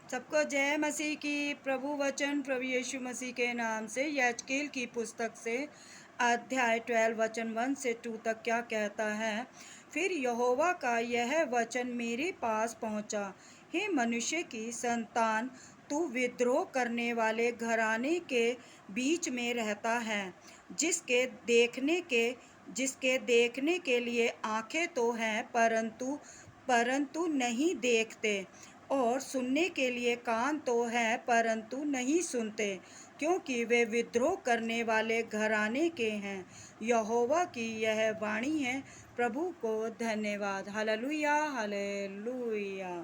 सबको जय मसीह की। प्रभु वचन प्रभु यीशु मसीह के नाम से याजकेल की पुस्तक से अध्याय 12 वचन 1 से 2 तक क्या कहता है। फिर यहोवा का यह वचन मेरे पास पहुंचा, हे मनुष्य की संतान, तू विद्रोह करने वाले घराने के बीच में रहता है, जिसके देखने के लिए आंखें तो हैं परंतु नहीं देखते, और सुनने के लिए कान तो है परंतु नहीं सुनते, क्योंकि वे विद्रोह करने वाले घराने के हैं। यहोवा की यह वाणी है। प्रभु को धन्यवाद। Hallelujah hallelujah.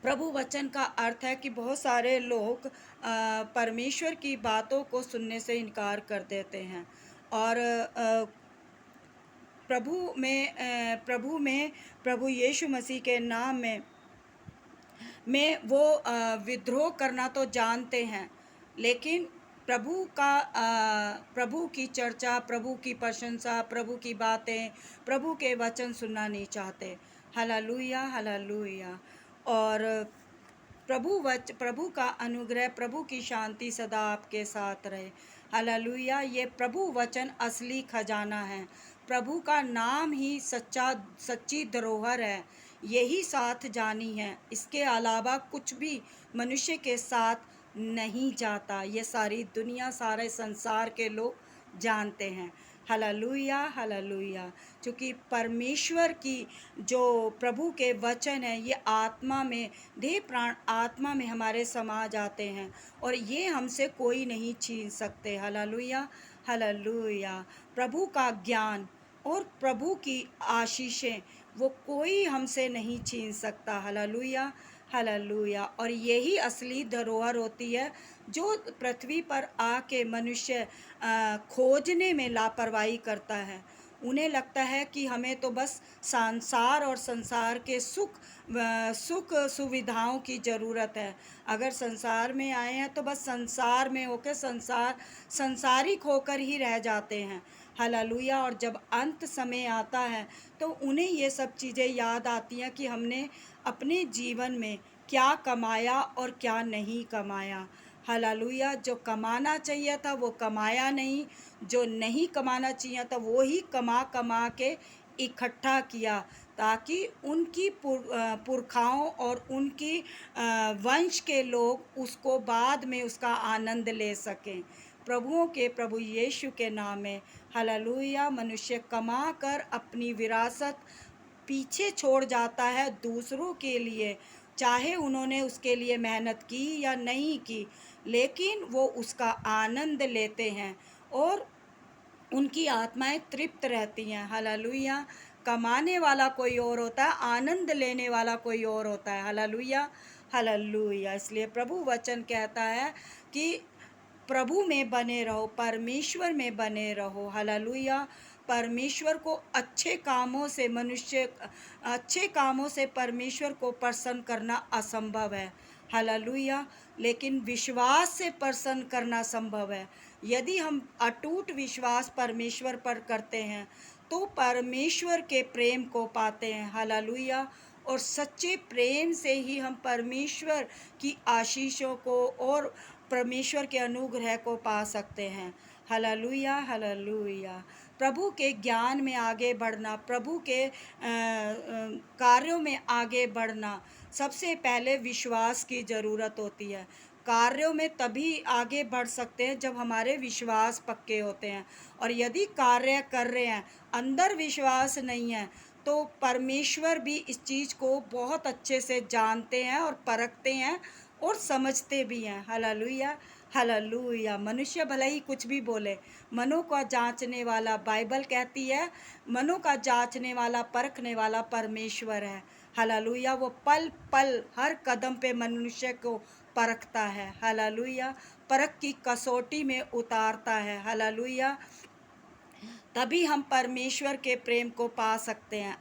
प्रभु वचन का अर्थ है कि बहुत सारे लोग परमेश्वर की बातों को सुनने से इनकार कर देते हैं, और प्रभु यीशु मसीह के नाम में वो विद्रोह करना तो जानते हैं, लेकिन प्रभु की चर्चा, प्रभु की प्रशंसा, प्रभु की बातें, प्रभु के वचन सुनना नहीं चाहते। Hallelujah hallelujah. और प्रभु का अनुग्रह, प्रभु की शांति सदा आपके साथ रहे। हालेलुया। ये प्रभु वचन असली खजाना है। प्रभु का नाम ही सच्ची धरोहर है, यही साथ जानी है। इसके अलावा कुछ भी मनुष्य के साथ नहीं जाता। ये सारी दुनिया, सारे संसार के लोग जानते हैं। Hallelujah hallelujah. क्योंकि परमेश्वर की जो प्रभु के वचन है, ये आत्मा में, देह प्राण आत्मा में हमारे समा जाते हैं, और ये हमसे कोई नहीं छीन सकते। Hallelujah hallelujah. प्रभु का ज्ञान और प्रभु की आशीषें वो कोई हमसे नहीं छीन सकता। Hallelujah hallelujah. और यही असली धरोहर होती है जो पृथ्वी पर आके मनुष्य खोजने में लापरवाही करता है। उन्हें लगता है कि हमें तो बस संसार और संसार के सुख सुविधाओं की ज़रूरत है। अगर संसार में आए हैं तो बस संसार में होकर संसारिक होकर ही रह जाते हैं। हालेलुया। और जब अंत समय आता है तो उन्हें ये सब चीज़ें याद आती हैं कि हमने अपने जीवन में क्या कमाया और क्या नहीं कमाया। हालेलुया। जो कमाना चाहिए था वो कमाया नहीं, जो नहीं कमाना चाहिए था वो ही कमा के इकट्ठा किया, ताकि उनकी पुरखाओं और उनकी वंश के लोग उसको बाद में उसका आनंद ले सकें। प्रभुओं के प्रभु यीशु के नाम में हालेलुया। मनुष्य कमा कर अपनी विरासत पीछे छोड़ जाता है दूसरों के लिए, चाहे उन्होंने उसके लिए मेहनत की या नहीं की, लेकिन वो उसका आनंद लेते हैं और उनकी आत्माएं तृप्त रहती हैं। हालेलुया। कमाने वाला कोई और होता है, आनंद लेने वाला कोई और होता है। Hallelujah hallelujah. इसलिए प्रभु वचन कहता है कि प्रभु में बने रहो, परमेश्वर में बने रहो। हालेलुया। परमेश्वर को अच्छे कामों से परमेश्वर को प्रसन्न करना असंभव है। हालेलुया। लेकिन विश्वास से प्रसन्न करना संभव है। यदि हम अटूट विश्वास परमेश्वर पर करते हैं तो परमेश्वर के प्रेम को पाते हैं। हालेलुया। और सच्चे प्रेम से ही हम परमेश्वर की आशीषों को और परमेश्वर के अनुग्रह को पा सकते हैं। Hallelujah hallelujah. प्रभु के ज्ञान में आगे बढ़ना, प्रभु के कार्यों में आगे बढ़ना, सबसे पहले विश्वास की ज़रूरत होती है। कार्यों में तभी आगे बढ़ सकते हैं जब हमारे विश्वास पक्के होते हैं, और यदि कार्य कर रहे हैं अंदर विश्वास नहीं है तो परमेश्वर भी इस चीज़ को बहुत अच्छे से जानते हैं और परखते हैं और समझते भी हैं। Hallelujah hallelujah. मनुष्य भले ही कुछ भी बोले, मनों का जांचने वाला, बाइबल कहती है, मनों का जांचने वाला, परखने वाला परमेश्वर है। हालेलुया। वो पल पल हर कदम पे मनुष्य को परखता है। हालेलुया। परख की कसौटी में उतारता है। हालेलुया। तभी हम परमेश्वर के प्रेम को पा सकते हैं।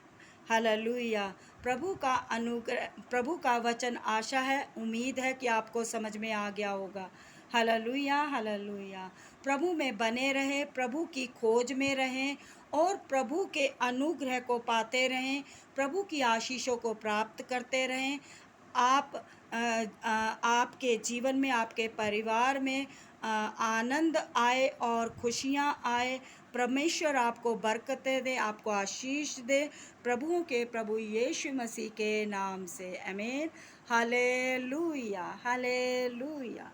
हालेलुया। प्रभु का वचन आशा है, उम्मीद है कि आपको समझ में आ गया होगा। Hallelujah hallelujah. प्रभु में बने रहें, प्रभु की खोज में रहें और प्रभु के अनुग्रह को पाते रहें, प्रभु की आशीषों को प्राप्त करते रहें। आप आपके जीवन में, आपके परिवार में आनंद आए और खुशियाँ आए। परमेश्वर आपको बरकतें दे, आपको आशीष दे, प्रभुओं के प्रभु यीशु मसीह के नाम से आमीन। Hallelujah, hallelujah.